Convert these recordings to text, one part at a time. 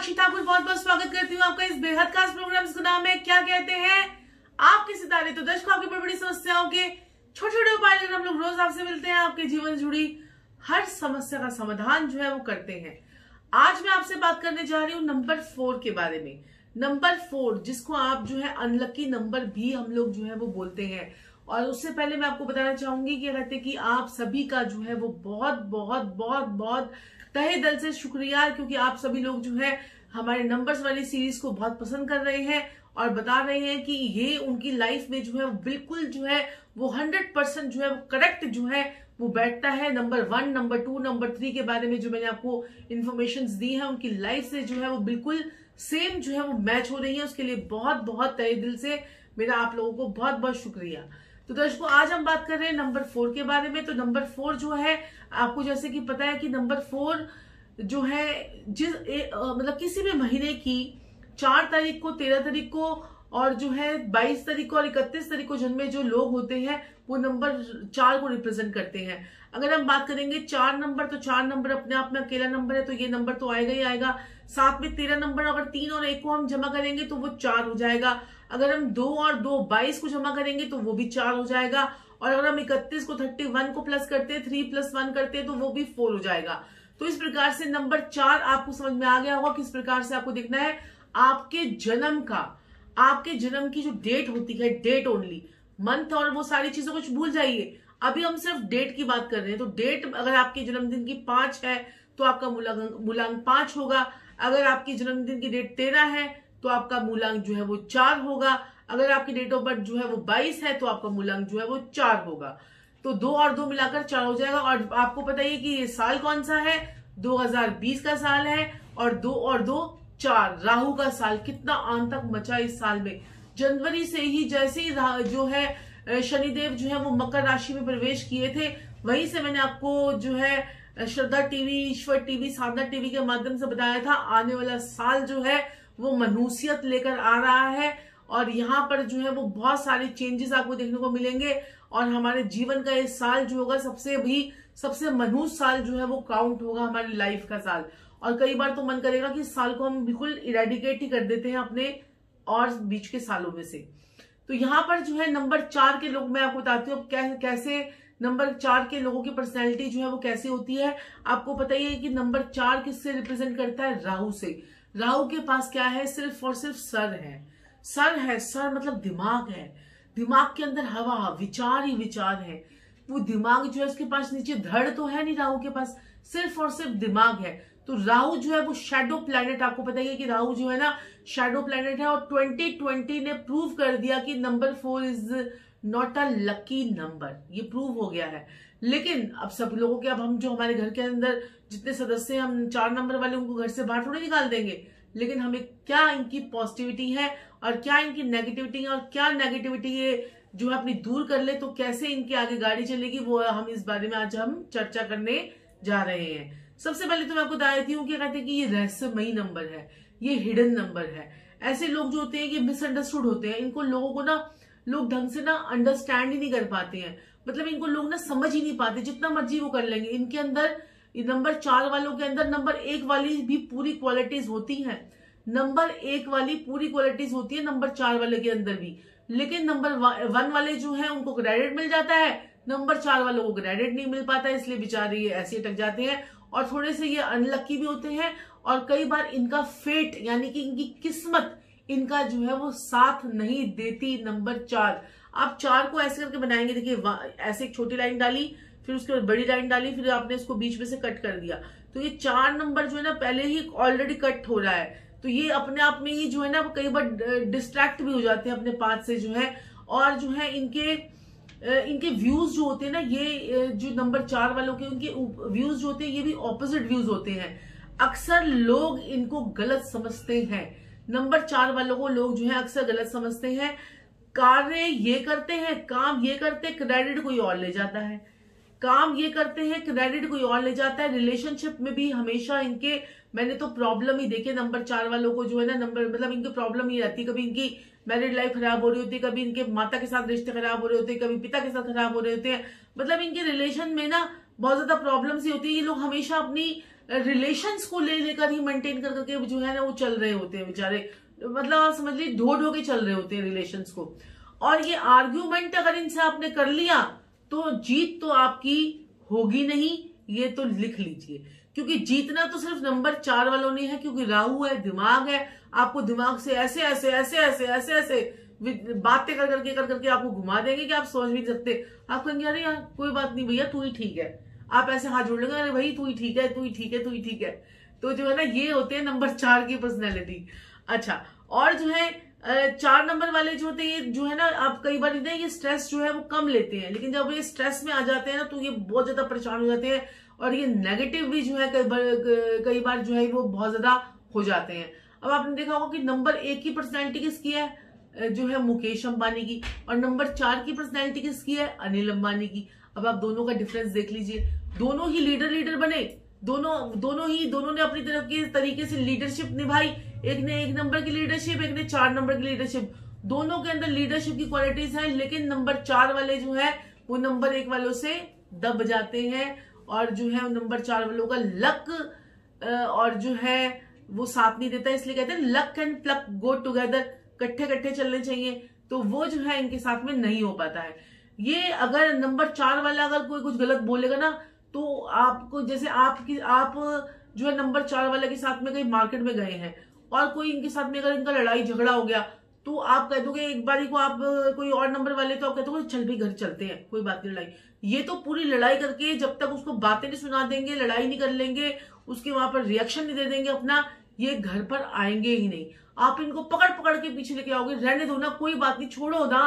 साक्षी ठाकुर बहुत बहुत स्वागत करती हूँ आपका इस बेहद खास प्रोग्राम जिसका नाम है क्या कहते हैं आपके सितारे। तो दर्शकों, आपकी बड़ी बड़ी समस्याओं के छोटे छोटे उपाय लेकर हम लोग रोज आपसे मिलते हैं, आपके जीवन से जुड़ी हर समस्या का समाधान जो है वो करते हैं। आज मैं आपसे बात करने जा रही हूँ नंबर 4 के बारे में। नंबर 4 जिसको आप जो है अनलकी नंबर भी हम लोग जो है वो बोलते हैं। और उससे पहले मैं आपको बताना चाहूंगी कि कहते हैं कि आप सभी का जो है वो बहुत बहुत बहुत बहुत तहे दिल से शुक्रिया, क्योंकि आप सभी लोग जो है हमारे नंबर्स वाली सीरीज को बहुत पसंद कर रहे हैं और बता रहे हैं कि ये उनकी लाइफ में जो है बिल्कुल जो है वो 100% जो है वो करेक्ट जो है वो बैठता है। नंबर 1, नंबर 2, नंबर 3 के बारे में जो मैंने आपको इन्फॉर्मेशन दी है उनकी लाइफ से जो है वो बिल्कुल सेम जो है वो मैच हो रही है। उसके लिए बहुत बहुत तहे दिल से मेरा आप लोगों को बहुत बहुत शुक्रिया। तो दर्शकों, आज हम बात कर रहे हैं नंबर 4 के बारे में। तो नंबर 4 जो है आपको जैसे कि पता है कि नंबर 4 जो है मतलब किसी भी महीने की 4 तारीख को, 13 तारीख को और जो है 22 तारीख को और 31 तारीख को जन्मे जो लोग होते हैं वो नंबर 4 को रिप्रेजेंट करते हैं। अगर हम बात करेंगे 4 नंबर, तो 4 नंबर अपने आप में अकेला नंबर है, तो ये नंबर तो आएगा ही आएगा। साथ में 13 नंबर, अगर 3 और 1 को हम जमा करेंगे तो वो 4 हो जाएगा। अगर हम 2 और 2 22 को जमा करेंगे तो वो भी 4 हो जाएगा। और अगर हम 31 को 31 को प्लस करते हैं, 3 + 1 करते हैं तो वो भी 4 हो जाएगा। तो इस प्रकार से नंबर 4 आपको समझ में आ गया होगा किस प्रकार से आपको देखना है आपके जन्म की जो डेट होती है, डेट ओनली, मंथ और वो सारी चीजों को भूल जाइए। अभी हम सिर्फ डेट की बात कर रहे हैं। तो डेट अगर आपके जन्मदिन की 5 है तो आपका मूलांक 5 होगा। अगर आपकी जन्मदिन की डेट 13 है तो आपका मूलांक जो है वो 4 होगा। अगर आपकी डेट ऑफ बर्थ जो है वो 22 है तो आपका मूलांक जो है वो 4 होगा। तो 2 और 2 मिलाकर 4 हो जाएगा। और आपको पता ही है कि ये साल कौन सा है, 2020 का साल है। और 2 और 2 4, राहु का साल। कितना आतंक मचा इस साल में। जनवरी से ही जैसे ही जो है शनिदेव जो है वो मकर राशि में प्रवेश किए थे, वहीं से मैंने आपको जो है श्रद्धा टीवी, ईश्वर टीवी, साधना टीवी के माध्यम से बताया था आने वाला साल जो है वो मनुष्यत लेकर आ रहा है। और यहाँ पर जो है वो बहुत सारे चेंजेस आपको देखने को मिलेंगे। और हमारे जीवन का ये साल जो होगा सबसे मनुष्य साल जो है वो काउंट होगा, हमारी लाइफ का साल। और कई बार तो मन करेगा कि इस साल को हम बिल्कुल इरेडिकेट ही कर देते हैं अपने और बीच के सालों में से। तो यहाँ पर जो है नंबर 4 के लोग, मैं आपको बताती हूँ कैसे नंबर 4 के लोगों की पर्सनैलिटी जो है वो कैसी होती है। आपको पता ही है कि नंबर 4 किससे रिप्रेजेंट करता है, राहु से। राहु के पास क्या है, सिर्फ और सिर्फ सर है। सर मतलब दिमाग है। दिमाग के अंदर हवा, विचार ही विचार है। वो दिमाग जो है उसके पास नीचे धड़ तो है नहीं, राहु के पास सिर्फ और सिर्फ दिमाग है। तो राहु जो है वो शैडो प्लैनेट, आपको पता ही है कि राहु जो है ना शैडो प्लैनेट है। और 2020 ने प्रूव कर दिया कि number 4 is not a lucky number, ये प्रूव हो गया है। लेकिन अब सब लोगों के, अब हम जो हमारे घर के अंदर जितने सदस्य हैं, हम 4 नंबर वाले उनको घर से बाहर थोड़ी निकाल देंगे। लेकिन हमें क्या इनकी पॉजिटिविटी है और क्या इनकी नेगेटिविटी है, और क्या नेगेटिविटी ये जो है अपनी दूर कर ले तो कैसे इनके आगे गाड़ी चलेगी, वो हम इस बारे में आज हम चर्चा करने जा रहे हैं। सबसे पहले तो मैं आपको बता देती हूँ कि कहते हैं कि ये रहस्यमयी नंबर है, ये हिडन नंबर है। ऐसे लोग जो होते हैं कि मिसअंडरस्टूड होते हैं, इनको लोगों को ना लोग ढंग से ना अंडरस्टैंड ही नहीं कर पाते हैं। मतलब इनको लोग ना समझ ही नहीं पाते, जितना मर्जी वो कर लेंगे। इनके अंदर नंबर 4 वालों के अंदर नंबर 1 वाली भी पूरी क्वालिटीज होती हैं। नंबर 1 वाली पूरी क्वालिटीज होती है नंबर 4 वाले के अंदर भी। लेकिन नंबर 1 वाले जो है उनको क्रेडिट मिल जाता है, नंबर 4 वालों को क्रेडिट नहीं मिल पाता, इसलिए बेचारे ये ऐसे अटक जाते हैं। और थोड़े से ये अनलकी भी होते हैं। और कई बार इनका फेट यानी कि इनकी किस्मत इनका जो है वो साथ नहीं देती। नंबर 4, आप 4 को ऐसे करके बनाएंगे, देखिए ऐसे एक छोटी लाइन डाली, फिर उसके बाद बड़ी लाइन डाली, फिर आपने इसको बीच में से कट कर दिया। तो ये 4 नंबर जो है ना पहले ही ऑलरेडी कट हो रहा है। तो ये अपने आप में ही जो है ना कई बार डिस्ट्रैक्ट भी हो जाते हैं अपने पाथ से जो है। और जो है इनके व्यूज जो होते हैं ना, ये जो नंबर 4 वालों के उनके व्यूज जो होते हैं ये भी ऑपोजिट व्यूज होते हैं। अक्सर लोग इनको गलत समझते हैं। नंबर 4 वालों को लोग जो है अक्सर गलत समझते हैं। कार्य ये करते हैं, काम ये करते हैं, क्रेडिट कोई और ले जाता है। काम ये करते हैं, क्रेडिट कोई और ले जाता है। रिलेशनशिप में भी हमेशा इनके, मैंने तो प्रॉब्लम ही देखे नंबर 4 वालों को जो है ना, नंबर मतलब इनकी प्रॉब्लम ही रहती है। कभी इनकी मैरिड लाइफ खराब हो रही होती है, कभी इनके माता के साथ रिश्ते खराब हो रहे होते हैं, कभी पिता के साथ खराब हो रहे होते हैं। मतलब इनके रिलेशन में ना बहुत ज्यादा प्रॉब्लम्स ही होती है। ये लोग हमेशा अपनी रिलेशंस को लेकर ही मेंटेन कर करके जो है ना वो चल रहे होते हैं बेचारे, मतलब आप समझ लीजिए ढो के चल रहे होते हैं रिलेशंस को। और ये आर्ग्यूमेंट अगर इनसे आपने कर लिया तो जीत तो आपकी होगी नहीं, ये तो लिख लीजिए, क्योंकि जीतना तो सिर्फ नंबर 4 वालों ने है, क्योंकि राहु है, दिमाग है, आपको दिमाग से ऐसे ऐसे ऐसे ऐसे ऐसे ऐसे बातें कर करके आपको घुमा देंगे कि आप समझ भी नहीं सकते। आप कहेंगे अरे यार कोई बात नहीं भैया तू ही ठीक है, आप ऐसे हाथ जोड़ लेंगे, अरे भाई तू ही ठीक है, तू ही ठीक है, तू ही ठीक है। तो जो है ना ये होते हैं नंबर 4 की पर्सनैलिटी। अच्छा, और जो है 4 नंबर वाले जो होते हैं जो है ना, आप कई बार ये स्ट्रेस जो है वो कम लेते हैं, लेकिन जब ये स्ट्रेस में आ जाते हैं ना तो ये बहुत ज्यादा परेशान हो जाते हैं, और ये नेगेटिव भी जो है कई बार जो है वो बहुत ज्यादा हो जाते हैं। अब आपने देखा होगा कि नंबर 1 की पर्सनैलिटी किसकी है, जो है मुकेश अंबानी की, और नंबर 4 की पर्सनैलिटी किसकी है, अनिल अंबानी की। अब आप दोनों का डिफरेंस देख लीजिए, दोनों ही लीडर बने, दोनों ने अपनी तरफ के तरीके से लीडरशिप निभाई। एक ने 1 नंबर की लीडरशिप, एक ने 4 नंबर की लीडरशिप, दोनों के अंदर लीडरशिप की क्वालिटीज हैं, लेकिन नंबर 4 वाले जो है वो नंबर 1 वालों से दब जाते हैं, और जो है नंबर 4 वालों का लक और जो है वो साथ नहीं देता, इसलिए कहते हैं luck and pluck go together, कट्ठे चलने चाहिए, तो वो जो है इनके साथ में नहीं हो पाता है। ये अगर नंबर 4 वाला अगर कोई कुछ गलत बोलेगा ना तो आपको, जैसे आप जो है नंबर 4 वाले के साथ में कहीं मार्केट में गए हैं और कोई इनके साथ में अगर इनका लड़ाई झगड़ा हो गया तो आप कह दोगे एक बारी को, आप कोई और नंबर वाले तो आप कहते हो चल भाई घर चलते हैं, कोई बात नहीं लड़ाई। ये तो पूरी लड़ाई करके जब तक उसको बातें नहीं सुना देंगे, लड़ाई नहीं कर लेंगे, उसके वहां पर रिएक्शन नहीं दे देंगे अपना, ये घर पर आएंगे ही नहीं। आप इनको पकड़ के पीछे लेके आओगे, रहने दो ना, कोई बात नहीं, छोड़ो ना,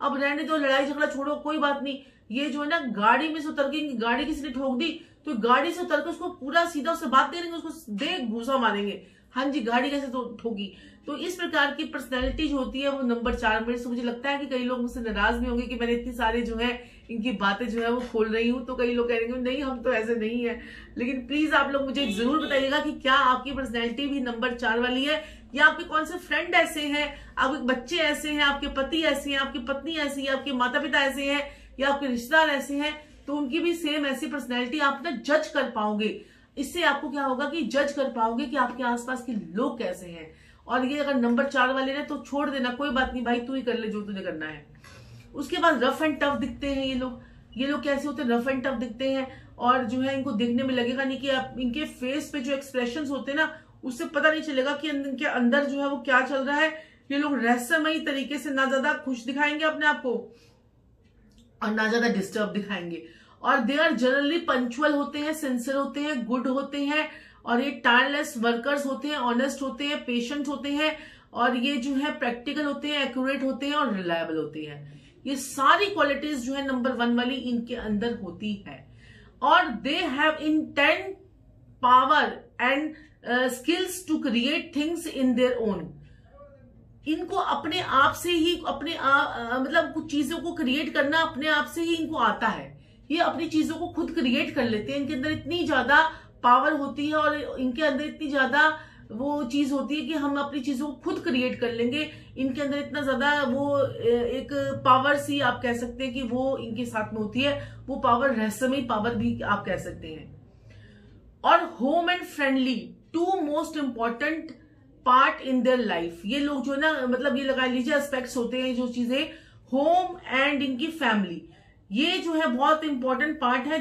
अब रहने दो, लड़ाई झगड़ा छोड़ो, कोई बात नहीं। ये जो है ना गाड़ी में से उतर के, गाड़ी किसी ने ठोक दी तो गाड़ी से उतर के उसको पूरा सीधा उससे बात करेंगे, उसको दे घूसा मारेंगे, हाँ जी गाड़ी कैसे तो ठोकी। तो इस प्रकार की पर्सनैलिटी जो होती है वो नंबर 4 में से, मुझे लगता है कि कई लोग मुझसे नाराज भी होंगे कि मैंने इतनी सारे जो है इनकी बातें जो है वो खोल रही हूँ, तो कई लोग कहेंगे नहीं हम तो ऐसे नहीं है। लेकिन प्लीज आप लोग मुझे जरूर बताइएगा कि क्या आपकी पर्सनैलिटी भी नंबर 4 वाली है, या आपके कौन से फ्रेंड ऐसे हैं, आपके बच्चे ऐसे हैं, आपके पति ऐसे हैं, आपकी पत्नी ऐसी है, आपके माता पिता ऐसे हैं, या आपके रिश्तेदार ऐसे हैं, तो उनकी भी सेम ऐसी पर्सनैलिटी आप ना जज कर पाओगे। इससे आपको क्या होगा कि जज कर पाओगे कि आपके आसपास के लोग कैसे हैं। और ये अगर नंबर 4 वाले ने तो छोड़ देना, कोई बात नहीं भाई, तू ही कर ले जो तुझे करना है। उसके बाद रफ एंड टफ दिखते हैं ये लोग कैसे होते हैं, रफ एंड टफ दिखते हैं, और जो है इनको देखने में लगेगा नहीं कि आप इनके फेस पे जो एक्सप्रेशंस होते हैं ना उससे पता नहीं चलेगा कि इनके अंदर जो है वो क्या चल रहा है। ये लोग रहस्यमयी तरीके से ना ज्यादा खुश दिखाएंगे अपने आप को और ना ज्यादा डिस्टर्ब दिखाएंगे, और दे आर जनरली पंक्चुअल होते हैं, सिंसियर होते हैं, गुड होते हैं, और ये टायरलेस वर्कर्स होते हैं, ऑनेस्ट होते हैं, पेशेंट होते हैं, और ये जो है प्रैक्टिकल होते हैं, एक्यूरेट होते हैं, और रिलायबल होते हैं। ये सारी क्वालिटीज जो है नंबर 1 वाली इनके अंदर होती है, और they have intent power and skills to create things in their own. इनको अपने आप से ही मतलब कुछ चीजों को क्रिएट करना अपने आप से ही इनको आता है, ये अपनी चीजों को खुद क्रिएट कर लेते हैं। इनके अंदर इतनी ज्यादा पावर होती है और इनके अंदर इतनी ज्यादा वो चीज होती है कि हम अपनी चीजों को खुद क्रिएट कर लेंगे। इनके अंदर इतना ज्यादा वो एक पावर सी आप कह सकते हैं कि वो इनके साथ में होती है, वो पावर रहस्यमयी पावर भी आप कह सकते हैं। और home and friendly, 2 most important part in their life. ये लोग जो है ना, मतलब ये लगा लीजिए एस्पेक्ट्स होते हैं जो चीजें, होम एंड इनकी फैमिली, ये जो है बहुत इंपॉर्टेंट पार्ट है।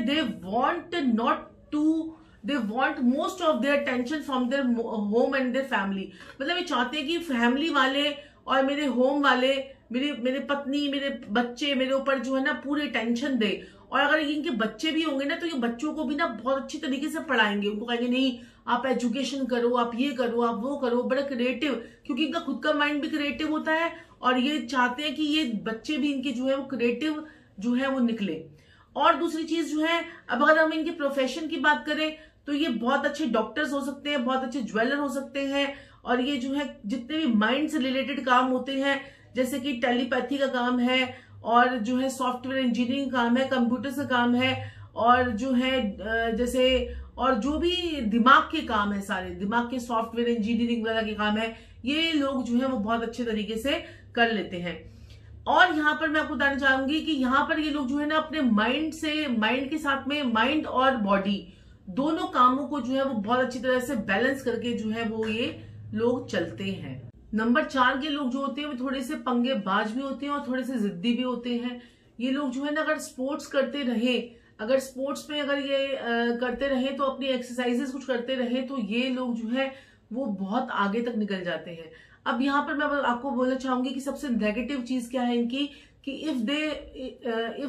They want most of their attention from their home and their family. मतलब ये चाहते हैं कि फैमिली वाले और मेरे होम वाले, मेरे पत्नी, मेरे बच्चे मेरे ऊपर जो है ना पूरी टेंशन दे। और अगर इनके बच्चे भी होंगे ना तो ये बच्चों को भी ना बहुत अच्छी तरीके से पढ़ाएंगे, उनको कहेंगे नहीं आप एजुकेशन करो, आप ये करो, आप वो करो, बड़ा क्रिएटिव, क्योंकि इनका खुद का माइंड भी क्रिएटिव होता है, और ये चाहते हैं कि ये बच्चे भी इनके जो है वो क्रिएटिव जो है वो निकले। और दूसरी चीज जो है, अब अगर हम इनके प्रोफेशन की बात करें तो ये बहुत अच्छे डॉक्टर्स हो सकते हैं, बहुत अच्छे ज्वेलर हो सकते हैं, और ये जो है जितने भी माइंड से रिलेटेड काम होते हैं, जैसे कि टेलीपैथी का काम है, और जो है सॉफ्टवेयर इंजीनियरिंग काम है, कंप्यूटर का काम है, और जो है जैसे और जो भी दिमाग के काम है, सारे दिमाग के सॉफ्टवेयर इंजीनियरिंग वगैरह के काम है, ये लोग जो है वो बहुत अच्छे तरीके से कर लेते हैं। और यहाँ पर मैं आपको बताना चाहूंगी कि यहाँ पर ये लोग जो है ना अपने माइंड के साथ में माइंड और बॉडी दोनों कामों को जो है वो बहुत अच्छी तरह से बैलेंस करके जो है वो ये लोग चलते हैं। नंबर 4 के लोग जो होते हैं वो थोड़े से पंगेबाज भी होते हैं और थोड़े से जिद्दी भी होते हैं। ये लोग जो है ना अगर स्पोर्ट्स करते रहे, अगर स्पोर्ट्स में अगर ये करते रहे तो अपनी एक्सरसाइजेस कुछ करते रहे तो ये लोग जो है वो बहुत आगे तक निकल जाते हैं। अब यहाँ पर मैं आपको बोलना चाहूंगी कि सबसे नेगेटिव चीज क्या है इनकी, कि if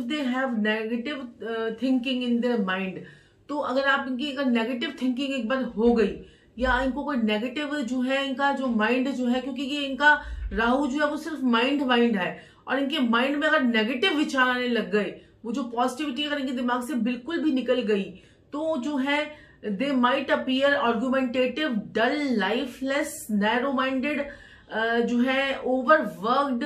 they have negative thinking in their mind, तो अगर आप इनकी अगर नेगेटिव थिंकिंग एक बार हो गई या इनको कोई नेगेटिव जो है इनका जो माइंड जो है, क्योंकि ये इनका राहु जो है वो सिर्फ माइंड है, और इनके माइंड में अगर नेगेटिव विचार आने लग गए, वो जो पॉजिटिविटी अगर इनके दिमाग से बिल्कुल भी निकल गई, तो जो है they might appear argumentative, dull, lifeless, narrow minded, जो है ओवरवर्क्ड,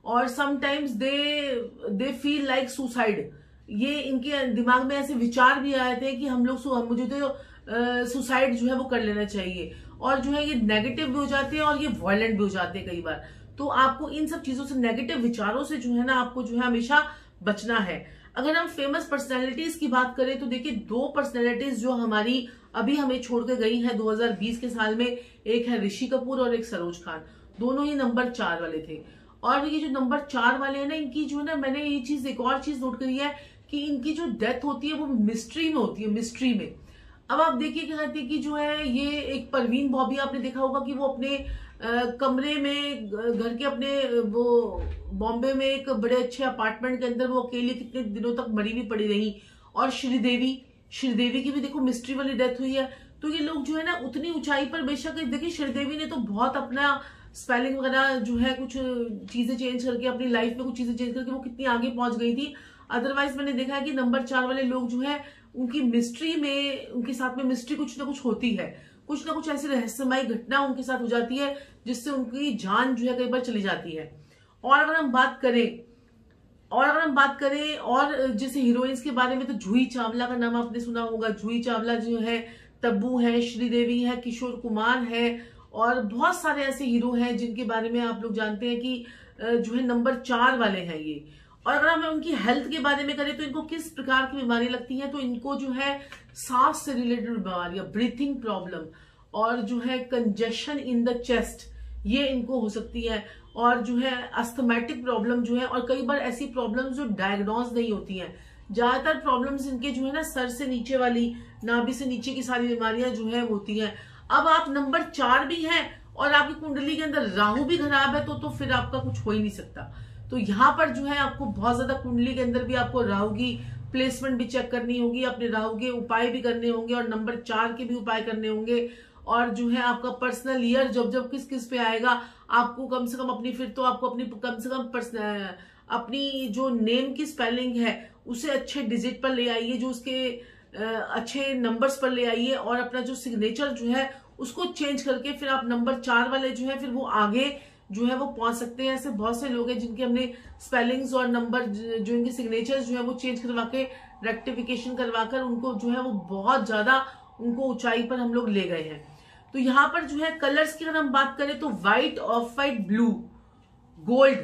और sometimes they feel like suicide. ये इनके दिमाग में ऐसे विचार भी आए थे कि मुझे तो सुसाइड जो है वो कर लेना चाहिए, और जो है ये नेगेटिव भी हो जाते हैं और ये वायलेंट भी हो जाते हैं कई बार। तो आपको इन सब चीजों से, नेगेटिव विचारों से जो है ना आपको जो है हमेशा बचना है। अगर हम फेमस पर्सनैलिटीज की बात करें तो देखिए 2 पर्सनैलिटीज जो हमारी अभी हमें छोड़ के गई हैं 2020 के साल में, एक है ऋषि कपूर और एक सरोज खान, दोनों ही नंबर 4 वाले थे। और ये जो नंबर 4 वाले हैं ना, इनकी जो है ना, मैंने ये चीज एक और चीज नोट करी है कि इनकी जो डेथ होती है वो मिस्ट्री में होती है, मिस्ट्री में। अब आप देखिए क्या कहते हैं कि जो है ये एक परवीन बॉबी, आपने देखा होगा कि वो अपने कमरे में घर के अपने वो बॉम्बे में एक बड़े अच्छे अपार्टमेंट के अंदर वो अकेले कितने दिनों तक मरी भी पड़ी रही। और श्रीदेवी की भी देखो मिस्ट्री वाली डेथ हुई है। तो ये लोग जो है ना उतनी ऊंचाई पर, बेशक देखिए श्रीदेवी ने तो बहुत अपना स्पेलिंग वगैरह जो है कुछ चीजें चेंज करके अपनी लाइफ में कुछ चीजें चेंज करके वो कितनी आगे पहुंच गई थी। अदरवाइज मैंने देखा है कि नंबर 4 वाले लोग जो है उनकी मिस्ट्री में, उनके साथ में मिस्ट्री कुछ ना कुछ होती है, कुछ ना कुछ ऐसी रहस्यमय घटना उनके साथ हो जाती है जिससे उनकी जान जो है कई बार चली जाती है। और अगर हम बात करें और जैसे हीरोइंस के बारे में, तो जूही चावला का नाम आपने सुना होगा। जूही चावला जो है, तब्बू है, श्रीदेवी है, किशोर कुमार है, और बहुत सारे ऐसे हीरो हैं जिनके बारे में आप लोग जानते हैं कि जो है नंबर 4 वाले हैं ये। और अगर हम उनकी हेल्थ के बारे में करें तो इनको किस प्रकार की बीमारी लगती है, तो इनको जो है सांस से रिलेटेड बीमारियां, ब्रीथिंग प्रॉब्लम, और जो है कंजेशन इन द चेस्ट, ये इनको हो सकती है। और जो है अस्थमेटिक प्रॉब्लम जो है, और कई बार ऐसी प्रॉब्लम्स जो डायग्नोज नहीं होती हैं। ज्यादातर प्रॉब्लम्स इनके जो है ना सर से नीचे वाली, नाभि से नीचे की सारी बीमारियां जो है होती हैं। अब आप नंबर 4 भी हैं और आपकी कुंडली के अंदर राहु भी खराब है, तो फिर आपका कुछ हो ही नहीं सकता। तो यहाँ पर जो है आपको बहुत ज्यादा कुंडली के अंदर भी आपको राहु की प्लेसमेंट भी चेक करनी होगी, अपने राहु के उपाय भी करने होंगे और नंबर 4 के भी उपाय करने होंगे। और जो है आपका पर्सनल ईयर जब किस किस पे आएगा, आपको कम से कम अपनी, फिर तो आपको अपनी कम से कम अपनी जो नेम की स्पेलिंग है उसे अच्छे डिजिट पर ले आइए, जो उसके अच्छे नंबर्स पर ले आइए, और अपना जो सिग्नेचर जो है उसको चेंज करके फिर आप नंबर 4 वाले जो है फिर वो आगे जो है वो पहुंच सकते हैं। ऐसे बहुत से लोग हैं जिनके हमने स्पेलिंग्स और नंबर जो इनके सिग्नेचर्स जो है वो चेंज करवा के, रेक्टिफिकेशन करवाकर उनको जो है वो बहुत ज्यादा उनको ऊंचाई पर हम लोग ले गए हैं। तो यहाँ पर जो है कलर्स की अगर हम बात करें तो white, of white, blue, gold,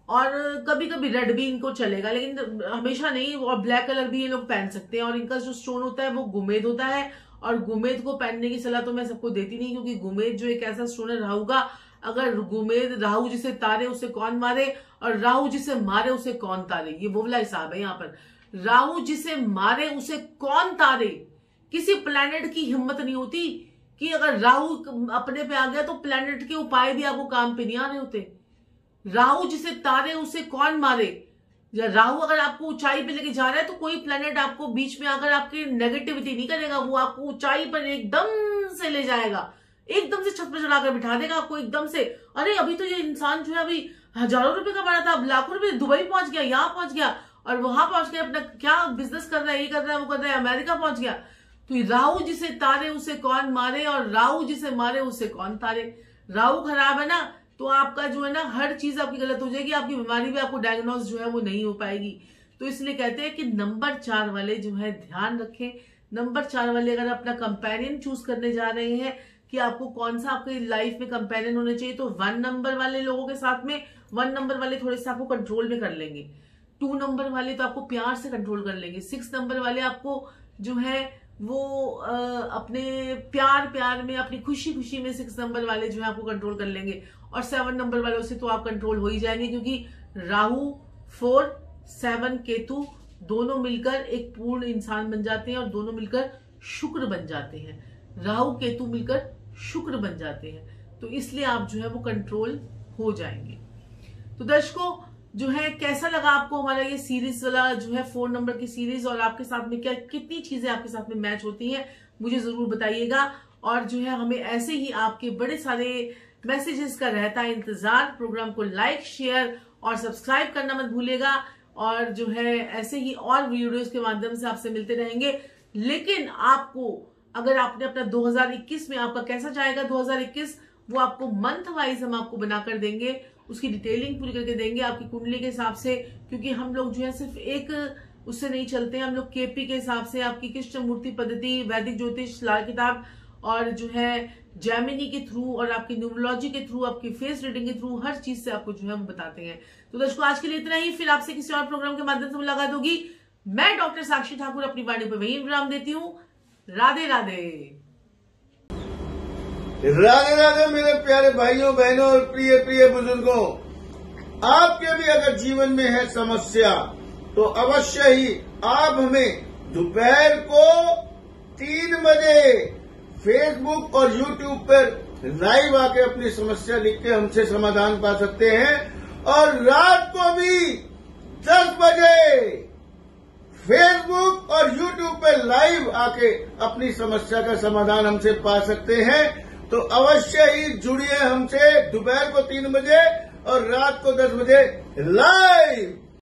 और कभी कभी रेड भी इनको चलेगा, लेकिन हमेशा नहीं। और ब्लैक कलर भी ये लोग पहन सकते हैं। और इनका जो स्टोन होता है वो गुमेद होता है, और गुमेद को पहनने की सलाह तो मैं सबको देती नहीं, क्योंकि गुमेद जो एक ऐसा स्टोन है राहु का, अगर गुमेद, राहु जिसे तारे उसे कौन मारे, और राहु जिसे मारे उसे कौन तारे, ये वो वाला हिसाब है यहाँ पर। राहु जिसे मारे उसे कौन तारे, किसी प्लैनेट की हिम्मत नहीं होती कि अगर राहु अपने पे आ गया तो प्लैनेट के उपाय भी आपको काम पे नहीं आ रहे होते। राहु जिसे तारे उसे कौन मारे, या राहु अगर आपको ऊंचाई पे लेके जा रहा है तो कोई प्लैनेट आपको बीच में आकर आपकी नेगेटिविटी नहीं करेगा, वो आपको ऊंचाई पर एकदम से ले जाएगा, एकदम से छत पर चढ़ाकर बिठा देगा आपको एकदम से। अरे अभी तो ये इंसान जो है अभी हजारों रुपए का बना था, अब लाखों रुपए, दुबई पहुंच गया, यहाँ पहुंच गया, और वहां पहुंच के अपना क्या बिजनेस कर रहा है, ये कर रहा है, वो कर रहा है, अमेरिका पहुंच गया। तो राहु जिसे तारे उसे कौन मारे, और राहु जिसे मारे उसे कौन तारे। राहु खराब है ना, तो आपका जो है ना हर चीज आपकी गलत हो जाएगी, आपकी बीमारी भी आपको डायग्नोज जो है वो नहीं हो पाएगी। तो इसलिए कहते हैं कि नंबर 4 वाले जो है ध्यान रखें। नंबर 4 वाले अगर अपना कंपेनियन चूज करने जा रहे हैं कि आपको कौन सा आपकी लाइफ में कंपेनियन होने चाहिए, तो 1 नंबर वाले लोगों के साथ में 1 नंबर वाले थोड़े से आपको कंट्रोल में कर लेंगे, 2 नंबर वाले तो आपको प्यार से कंट्रोल कर लेंगे, 6 नंबर वाले आपको जो है वो अपने प्यार प्यार में, अपनी खुशी खुशी में 6 नंबर वाले जो है आपको कंट्रोल कर लेंगे, और 7 नंबर वालों से तो आप कंट्रोल हो ही जाएंगे, क्योंकि राहु 4, 7 केतु दोनों मिलकर एक पूर्ण इंसान बन जाते हैं, और दोनों मिलकर शुक्र बन जाते हैं। राहु केतु मिलकर शुक्र बन जाते हैं, तो इसलिए आप जो है वो कंट्रोल हो जाएंगे। तो दर्शकों, जो है कैसा लगा आपको हमारा ये सीरीज वाला जो है 4 नंबर की सीरीज, और आपके साथ में क्या कितनी चीजें आपके साथ में मैच होती हैं मुझे जरूर बताइएगा। और जो है हमें ऐसे ही आपके बड़े सारे मैसेजेस का रहता है इंतजार। प्रोग्राम को लाइक, शेयर और सब्सक्राइब करना मत भूलिएगा, और जो है ऐसे ही और वीडियोस के माध्यम से आपसे मिलते रहेंगे। लेकिन आपको, अगर आपने अपना 2021 में आपका कैसा जाएगा 2021, वो आपको मंथ वाइज हम आपको बनाकर देंगे, उसकी डिटेलिंग पूरी करके देंगे आपकी कुंडली के हिसाब से, क्योंकि हम लोग जो है सिर्फ एक उससे नहीं चलते हैं, हम लोग केपी के हिसाब से आपकी कृष्ण मूर्ति पद्धति, वैदिक ज्योतिष, लाल किताब और जो है जैमिनी के थ्रू और आपकी न्यूमरोलॉजी के थ्रू, आपकी फेस रीडिंग के थ्रू हर चीज से आपको जो है वो बताते हैं। तो दोस्तों, आज के लिए इतना ही, फिर आपसे किसी और प्रोग्राम के माध्यम से मुलाकात होगी। मैं डॉक्टर साक्षी ठाकुर अपनी वाणी पर वही विराम देती हूँ। राधे राधे। राधे राधे मेरे प्यारे भाइयों बहनों और प्रिय प्रिय बुजुर्गों, आपके भी अगर जीवन में है समस्या तो अवश्य ही आप हमें दोपहर को 3 बजे फेसबुक और यूट्यूब पर लाइव आके अपनी समस्या लिख के हमसे समाधान पा सकते हैं, और रात को भी 10 बजे फेसबुक और यूट्यूब पर लाइव आके अपनी समस्या का समाधान हमसे पा सकते हैं। तो अवश्य ही जुड़िए हमसे दोपहर को 3 बजे और रात को 10 बजे लाइव।